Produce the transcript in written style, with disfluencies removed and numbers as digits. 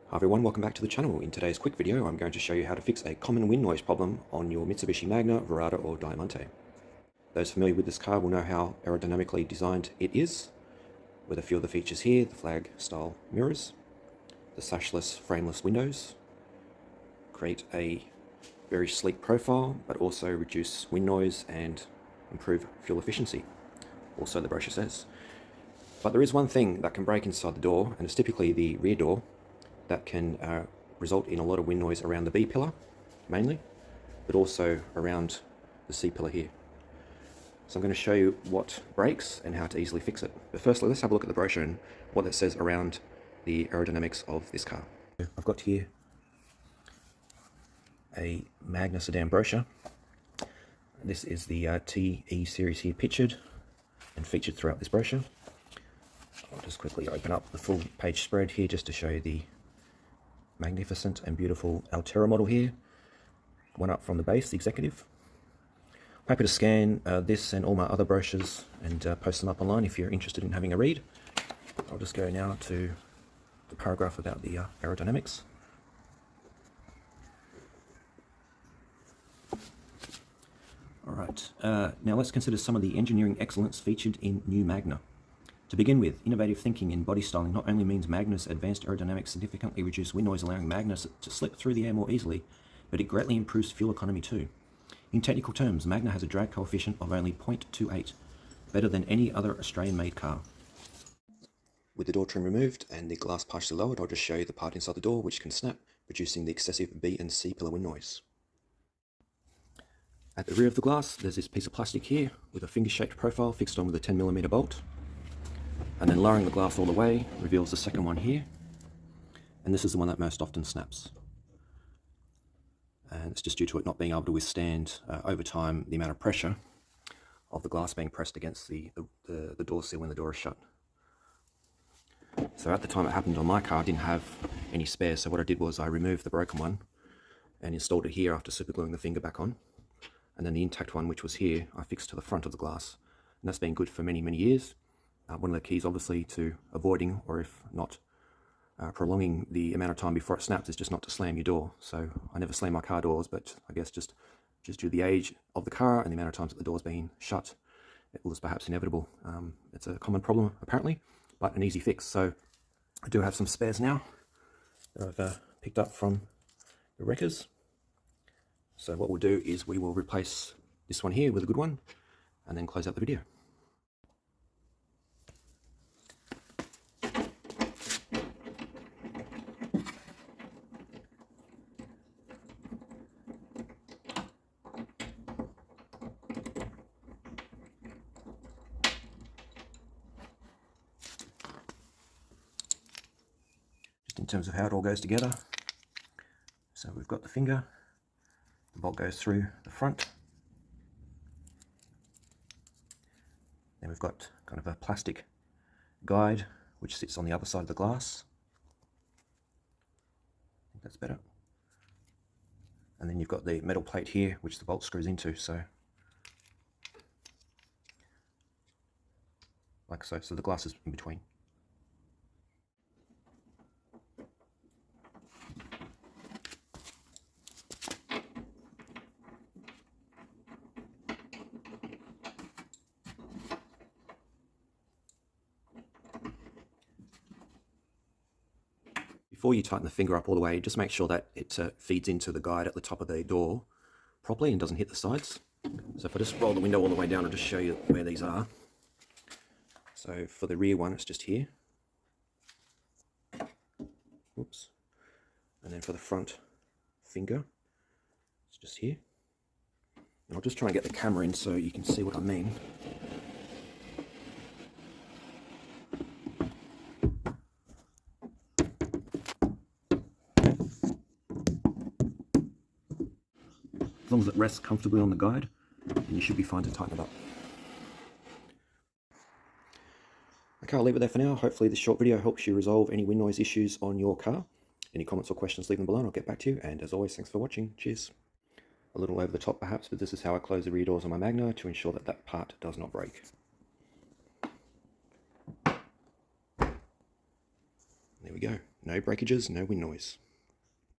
Hi everyone, welcome back to the channel. In today's quick video, I'm going to show you how to fix a common wind noise problem on your Mitsubishi Magna, Verada or Diamante. Those familiar with this car will know how aerodynamically designed it is, with a few of the features here: the flag style mirrors, the sashless frameless windows, create a very sleek profile, but also reduce wind noise and improve fuel efficiency, also the brochure says. But there is one thing that can break inside the door, and it's typically the rear door, that can result in a lot of wind noise around the B pillar, mainly, but also around the C pillar here. So I'm going to show you what breaks and how to easily fix it. But firstly, let's have a look at the brochure and what it says around the aerodynamics of this car. I've got here a Magna sedan brochure. This is the TE series here, pictured and featured throughout this brochure. I'll just quickly open up the full page spread here just to show you the magnificent and beautiful Altera model here, one up from the base, the executive. I'm happy to scan this and all my other brochures and post them up online if you're interested in having a read. I'll just go now to the paragraph about the aerodynamics. Alright, now let's consider some of the engineering excellence featured in new Magna. To begin with, innovative thinking in body styling not only means Magna's advanced aerodynamics significantly reduce wind noise, allowing Magna to slip through the air more easily, but it greatly improves fuel economy too. In technical terms, Magna has a drag coefficient of only 0.28, better than any other Australian-made car. With the door trim removed and the glass partially lowered, I'll just show you the part inside the door which can snap, reducing the excessive B and C pillar wind noise. At the rear of the glass, there's this piece of plastic here with a finger-shaped profile fixed on with a 10mm bolt. And then lowering the glass all the way reveals the second one here, and this is the one that most often snaps. And it's just due to it not being able to withstand over time the amount of pressure of the glass being pressed against the door sill when the door is shut. So at the time it happened on my car, I didn't have any spares, so what I did was I removed the broken one and installed it here after supergluing the finger back on, and then the intact one, which was here, I fixed to the front of the glass, and that's been good for many years. One of the keys obviously to avoiding, or if not prolonging the amount of time before it snaps, is just not to slam your door. So I never slam my car doors, but I guess just due to the age of the car and the amount of times that the door's been shut, it was perhaps inevitable. It's a common problem apparently, but an easy fix. So I do have some spares now that I've picked up from the wreckers. So what we'll do is we will replace this one here with a good one and then close out the video. In terms of how it all goes together, so we've got the finger, the bolt goes through the front, then we've got kind of a plastic guide which sits on the other side of the glass. I think that's better. And then you've got the metal plate here which the bolt screws into, so like so, so the glass is in between. Before you tighten the finger up all the way, just make sure that it feeds into the guide at the top of the door properly and doesn't hit the sides. So if I just roll the window all the way down, I'll just show you where these are. So for the rear one, it's just here. Oops. And then for the front finger, it's just here. And I'll just try and get the camera in so you can see what I mean. As long as it rests comfortably on the guide, then you should be fine to tighten it up. Okay, I'll leave it there for now. Hopefully this short video helps you resolve any wind noise issues on your car. Any comments or questions, leave them below and I'll get back to you. And as always, thanks for watching. Cheers. A little over the top perhaps, but this is how I close the rear doors on my Magna to ensure that that part does not break. There we go. No breakages, no wind noise.